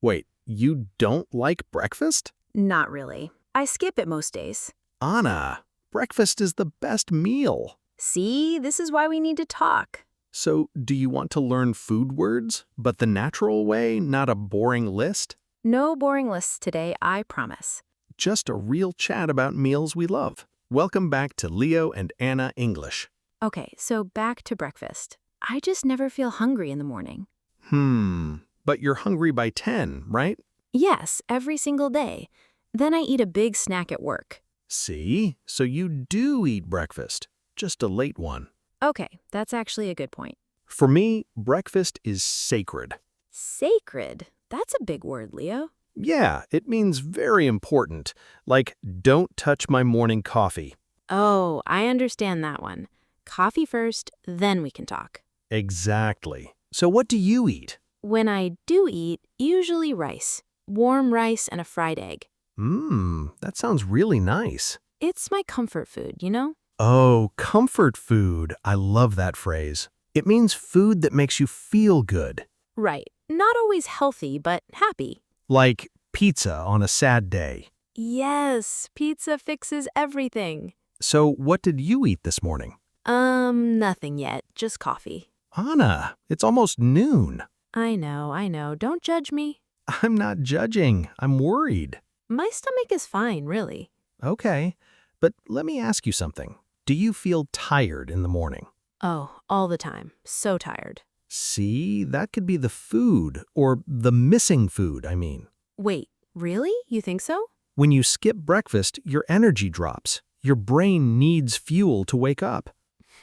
Wait, you don't like breakfast? Not really. I skip it most days. Anna, breakfast is the best meal. See, this is why we need to talk. So, do you want to learn food words, but the natural way, not a boring list? No boring lists today, I promise. Just a real chat about meals we love. Welcome back to Leo and Anna English. Okay, so back to breakfast. I just never feel hungry in the morning. But you're hungry by 10, right? Yes, every single day. Then I eat a big snack at work. See? So you do eat breakfast, just a late one. Okay, that's actually a good point. For me, breakfast is sacred. Sacred? That's a big word, Leo. Yeah, it means very important, like don't touch my morning coffee. Oh, I understand that one. Coffee first, then we can talk. Exactly. So what do you eat? When I do eat, usually rice. Warm rice and a fried egg. That sounds really nice. It's my comfort food, you know? Oh, comfort food. I love that phrase. It means food that makes you feel good. Right. Not always healthy, but happy. Like pizza on a sad day. Yes, pizza fixes everything. So what did you eat this morning? Nothing yet. Just coffee. Anna, it's almost noon. I know. Don't judge me. I'm not judging. I'm worried. My stomach is fine, really. Okay, but let me ask you something. Do you feel tired in the morning? Oh, all the time. So tired. See, that could be the food, or the missing food, I mean. Wait, really? You think so? When you skip breakfast, your energy drops. Your brain needs fuel to wake up.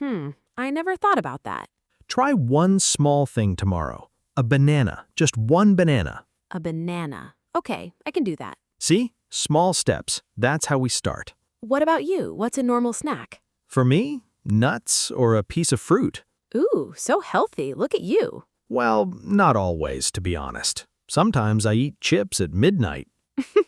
I never thought about that. Try one small thing tomorrow. A banana, just one banana. A banana. Okay, I can do that. See? Small steps. That's how we start. What about you? What's a normal snack? For me, nuts or a piece of fruit. Ooh, so healthy. Look at you. Well, not always, to be honest. Sometimes I eat chips at midnight.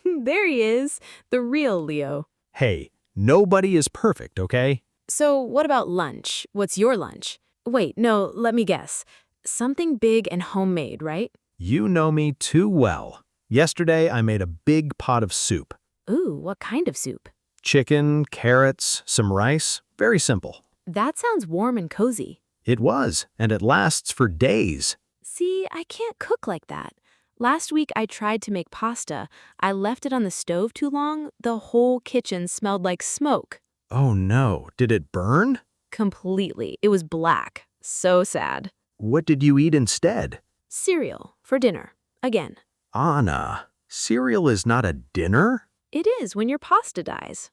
There he is, the real Leo. Hey, nobody is perfect, okay? So what about lunch? What's your lunch? Wait, no, let me guess. Something big and homemade, right? You know me too well. Yesterday, I made a big pot of soup. Ooh, what kind of soup? Chicken, carrots, some rice. Very simple. That sounds warm and cozy. It was, and it lasts for days. See, I can't cook like that. Last week I tried to make pasta. I left it on the stove too long. The whole kitchen smelled like smoke. Oh no, did it burn? Completely. It was black. So sad. What did you eat instead? Cereal for dinner. Again. Anna, cereal is not a dinner? It is when your pasta dies.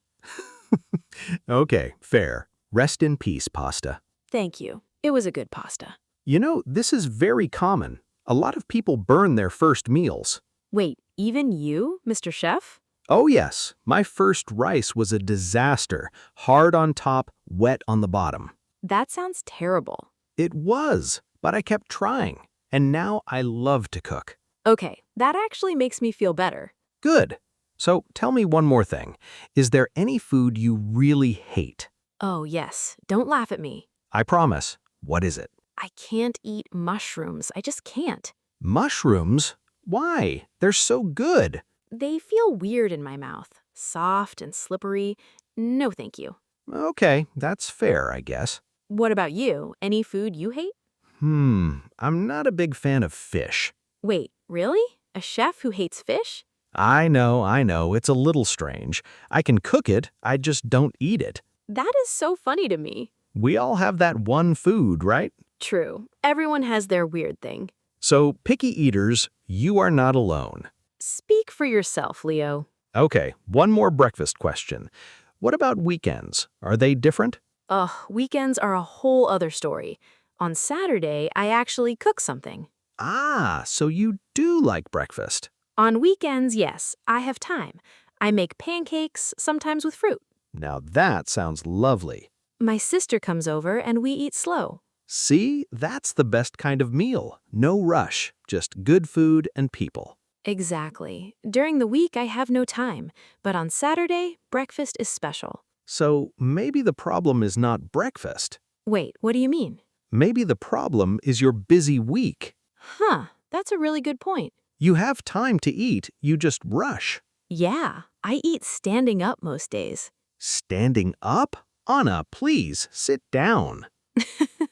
Okay, fair. Rest in peace, pasta. Thank you. It was a good pasta. You know, this is very common. A lot of people burn their first meals. Wait, even you, Mr. Chef? Oh yes, my first rice was a disaster. Hard on top, wet on the bottom. That sounds terrible. It was, but I kept trying. And now I love to cook. Okay, that actually makes me feel better. Good. So tell me one more thing. Is there any food you really hate? Oh, yes. Don't laugh at me. I promise. What is it? I can't eat mushrooms. I just can't. Mushrooms? Why? They're so good. They feel weird in my mouth. Soft and slippery. No, thank you. Okay, that's fair, I guess. What about you? Any food you hate? I'm not a big fan of fish. Wait, really? A chef who hates fish? I know, it's a little strange. I can cook it, I just don't eat it. That is so funny to me. We all have that one food, right? True. Everyone has their weird thing. So, picky eaters, you are not alone. Speak for yourself, Leo. Okay, one more breakfast question. What about weekends? Are they different? Ugh, weekends are a whole other story. On Saturday, I actually cook something. Ah, so you do like breakfast. On weekends, yes, I have time. I make pancakes, sometimes with fruit. Now that sounds lovely. My sister comes over and we eat slow. See, that's the best kind of meal. No rush, just good food and people. Exactly. During the week, I have no time, but on Saturday, breakfast is special. So maybe the problem is not breakfast. Wait, what do you mean? Maybe the problem is your busy week. Huh, that's a really good point. You have time to eat, you just rush. Yeah, I eat standing up most days. Standing up? Anna, please, sit down.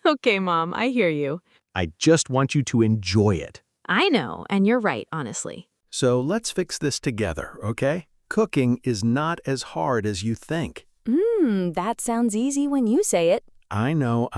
Okay, Mom, I hear you. I just want you to enjoy it. I know, and you're right, honestly. So let's fix this together, okay? Cooking is not as hard as you think. That sounds easy when you say it. I know.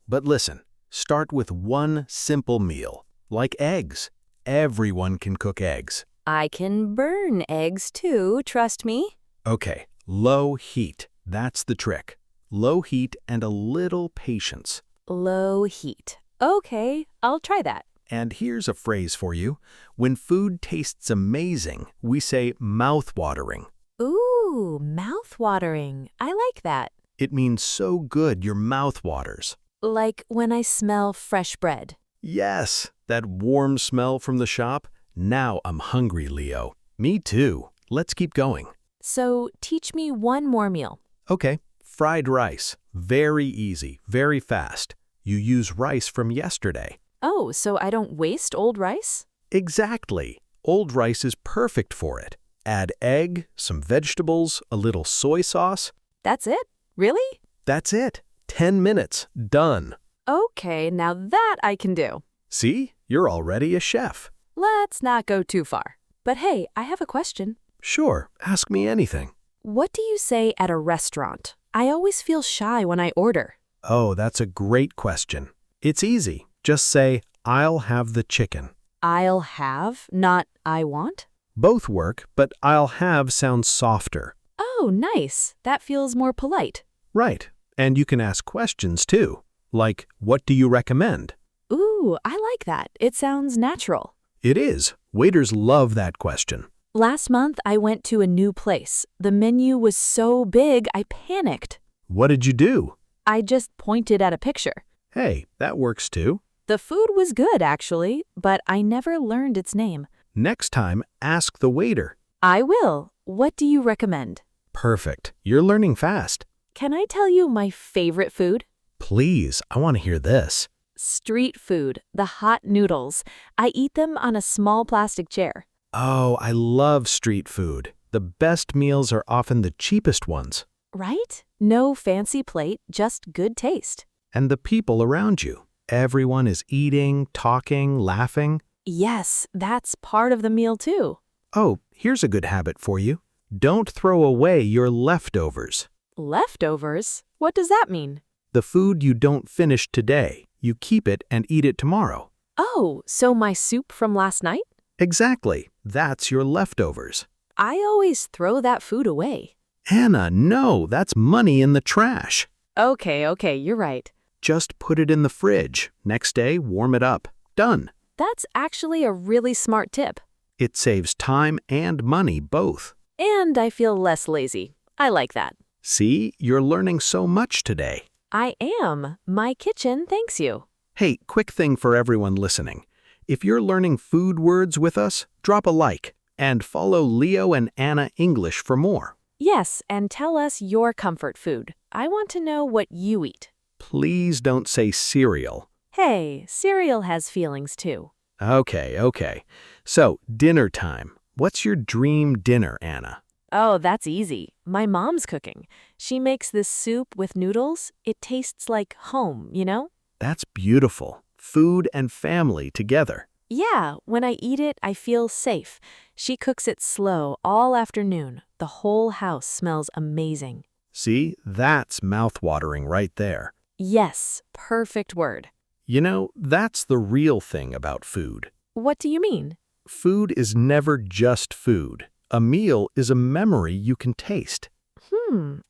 But listen, start with one simple meal, like eggs. Everyone can cook eggs. I can burn eggs too, trust me. Okay, low heat. That's the trick. Low heat and a little patience. Low heat. Okay, I'll try that. And here's a phrase for you. When food tastes amazing, we say mouth-watering. Ooh, mouth-watering. I like that. It means so good your mouth waters. Like when I smell fresh bread. Yes, that warm smell from the shop. Now I'm hungry, Leo. Me too. Let's keep going. So, teach me one more meal. Okay, fried rice. Very easy, very fast. You use rice from yesterday. Oh, so I don't waste old rice? Exactly. Old rice is perfect for it. Add egg, some vegetables, a little soy sauce. That's it? Really? That's it. 10 minutes. Done. Okay, now that I can do. See? You're already a chef. Let's not go too far. But hey, I have a question. Sure, ask me anything. What do you say at a restaurant? I always feel shy when I order. Oh, that's a great question. It's easy. Just say, I'll have the chicken. I'll have, not I want? Both work, but I'll have sounds softer. Oh, nice. That feels more polite. Right. And you can ask questions too. Like, what do you recommend? Ooh, I like that. It sounds natural. It is. Waiters love that question. Last month, I went to a new place. The menu was so big, I panicked. What did you do? I just pointed at a picture. Hey, that works too. The food was good, actually, but I never learned its name. Next time, ask the waiter. I will. What do you recommend? Perfect. You're learning fast. Can I tell you my favorite food? Please, I want to hear this. Street food, the hot noodles. I eat them on a small plastic chair. Oh, I love street food. The best meals are often the cheapest ones. Right? No fancy plate, just good taste. And the people around you. Everyone is eating, talking, laughing. Yes, that's part of the meal too. Oh, here's a good habit for you. Don't throw away your leftovers. Leftovers? What does that mean? The food you don't finish today, you keep it and eat it tomorrow. Oh, so my soup from last night? Exactly. That's your leftovers. I always throw that food away. Anna, no, that's money in the trash. Okay, you're right. Just put it in the fridge. Next day, warm it up. Done. That's actually a really smart tip. It saves time and money both. And I feel less lazy. I like that. See, you're learning so much today. I am. My kitchen thanks you. Hey, quick thing for everyone listening. If you're learning food words with us, drop a like and follow Leo and Anna English for more. Yes, and tell us your comfort food. I want to know what you eat. Please don't say cereal. Hey, cereal has feelings too. Okay. So, dinner time. What's your dream dinner, Anna? Oh, that's easy. My mom's cooking. She makes this soup with noodles. It tastes like home, you know? That's beautiful. Food and family together. Yeah, when I eat it, I feel safe. She cooks it slow all afternoon. The whole house smells amazing. See, that's mouth-watering right there. Yes, perfect word. You know, that's the real thing about food. What do you mean? Food is never just food. A meal is a memory you can taste.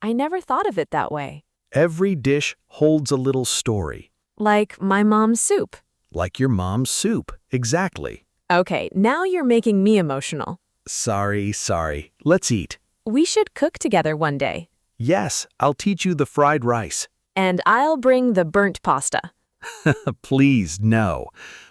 I never thought of it that way. Every dish holds a little story. Like my mom's soup. Like your mom's soup. Exactly. Okay, now you're making me emotional. Sorry. Let's eat. We should cook together one day. Yes, I'll teach you the fried rice. And I'll bring the burnt pasta. Please, no.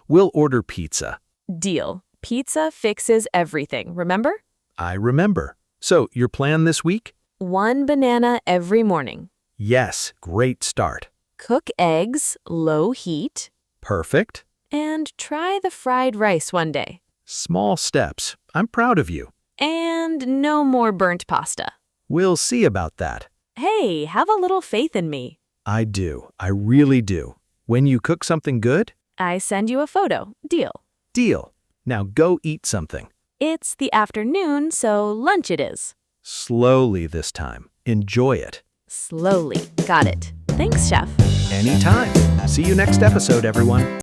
We'll order pizza. Deal. Pizza fixes everything, remember? I remember. So, your plan this week? 1 banana every morning. Yes, great start. Cook eggs, low heat. Perfect. And try the fried rice one day. Small steps. I'm proud of you. And no more burnt pasta. We'll see about that. Hey, have a little faith in me. I do. I really do. When you cook something good, I send you a photo. Deal. deal. Now go eat something. It's the afternoon, so lunch it is. Slowly this time. Enjoy it. Slowly. Got it. Thanks, Chef. Anytime. See you next episode, everyone.